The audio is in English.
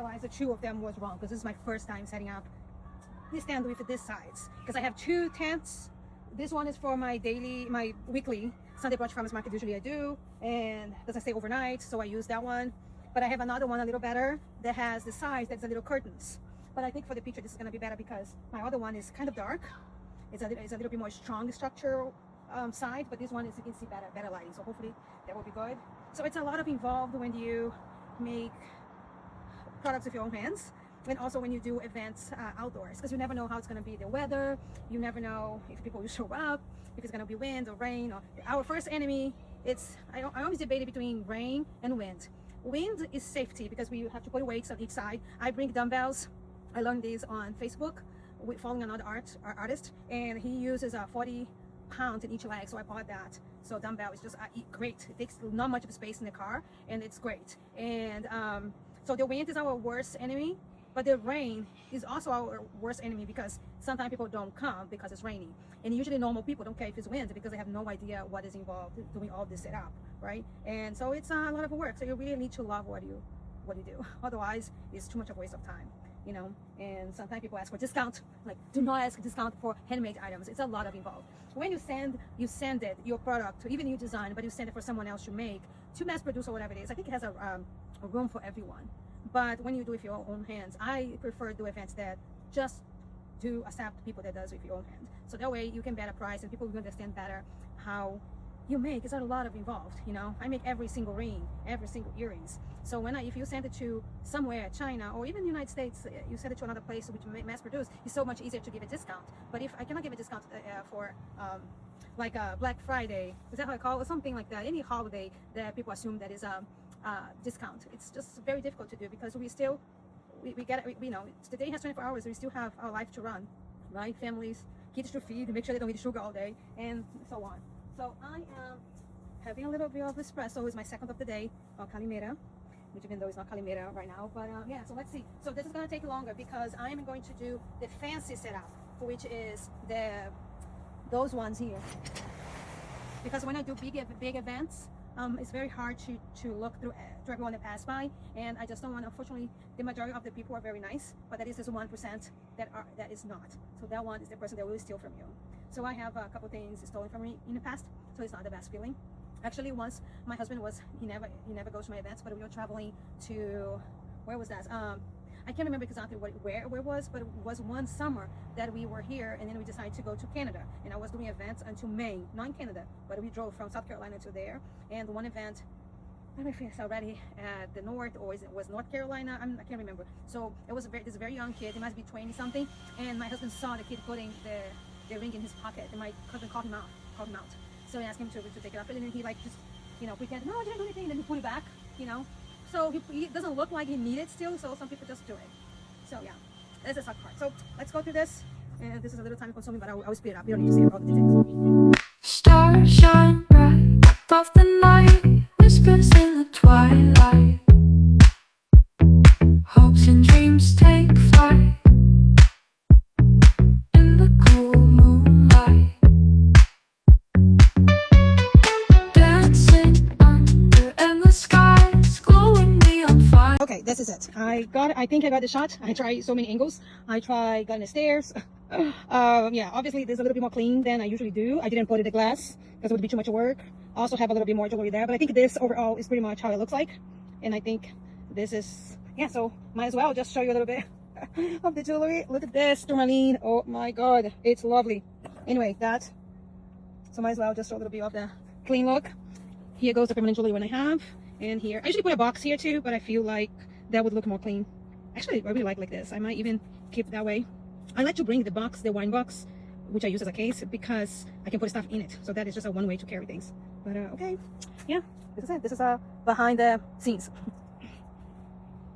realized the two of them was wrong because this is my first time setting up this stand with this size, because I have two tents. This one is for my weekly Sunday brunch farmers market. Usually I do, and doesn't stay overnight, so I use that one. But I have another one a little better that has the size that's a little curtains. But I think for the picture this is going to be better because my other one is kind of dark. It's a little bit more strong structure side, but this one is, you can see better lighting, so hopefully that will be good. So it's a lot of involved when you make products with your own hands, and also when you do events outdoors, because you never know how it's going to be the weather. You never know if people will show up, if it's going to be wind or rain. Or our first enemy, I always debate between rain and wind. Wind is safety because we have to put weights on each side. I bring dumbbells. I learned these on Facebook with following another artist, and he uses 40 pounds in each leg, so I bought that. So dumbbell is just great. It takes not much of space in the car, and it's great. And so the wind is our worst enemy, but the rain is also our worst enemy because sometimes people don't come because it's raining. And usually normal people don't care if it's wind because they have no idea what is involved doing all this setup, right? And so it's a lot of work. So you really need to love what you do. Otherwise, it's too much of a waste of time, you know. And sometimes people ask for discount. Like, do not ask discount for handmade items. It's a lot of involved. When you send it, your product, even you design, but you send it for someone else to make, to mass produce or whatever it is. I think it has a room for everyone. But when you do it with your own hands, I prefer to do events that just do accept people that does with your own hand. So that way you can better price and people will understand better how you make. It's a lot of involved, you know. I make every single ring, every single earrings. So if you send it to somewhere, China or even the United States, you send it to another place which mass produce, it's so much easier to give a discount. But if I cannot give a discount for like Black Friday, is that how I call it? Something like that. Any holiday that people assume that is a discount. It's just very difficult to do because we know the day has 24 hours. We still have our life to run, right? Families, kids to feed, make sure they don't eat sugar all day, and so on. So I am having a little bit of espresso. It's my second of the day on Calimera, which even though it's not Calimera right now, but yeah, so let's see. So this is going to take longer because I am going to do the fancy setup, which is those ones here. Because when I do big events, it's very hard to look through to everyone that passed by, and I just don't want. Unfortunately, the majority of the people are very nice, but that is this 1% that is not. So that one is the person that will steal from you. So I have a couple things stolen from me in the past, so it's not the best feeling. Actually, once my husband he never goes to my events, but we were traveling to, where was that? I can't remember exactly where it was, but it was one summer that we were here, and then we decided to go to Canada. And I was doing events until May, not in Canada, but we drove from South Carolina to there. And one event, I don't know if it's already at the north or it was North Carolina. I can't remember. So it was this very young kid. He must be 20 something. And my husband saw the kid putting the ring in his pocket, and my cousin called him out. So I asked him to take it off, and then he just, pretend, no, I didn't do anything, and then he put it back, So he doesn't look like he needed still, so some people just do it. So yeah, that's the suck part. So let's go through this, and this is a little time consuming, but I will speed it up. You don't need to see all the details. Stars shine bright above the night, whispers in the twilight. Hopes and dreams take flight in the cool moonlight. Dancing under endless skies, glowing neon fire. Okay, this is it. I think I got the shot. I tried so many angles. I tried going the stairs. Yeah, obviously there's a little bit more clean than I usually do. I didn't put it in glass because it would be too much work. I also have a little bit more jewelry there, but I think this overall is pretty much how it looks like. And I think this is, yeah, so might as well just show you a little bit of the jewelry. Look at this, tourmaline. Oh my God, it's lovely. Anyway, so might as well just show a little bit of the clean look. Here goes the permanent jewelry one I have. And here, I usually put a box here too, but I feel like that would look more clean. Actually, I really like this. I might even keep it that way. I like to bring the wine box, which I use as a case, because I can put stuff in it. So that is just one way to carry things. But okay, yeah, this is it. This is behind the scenes.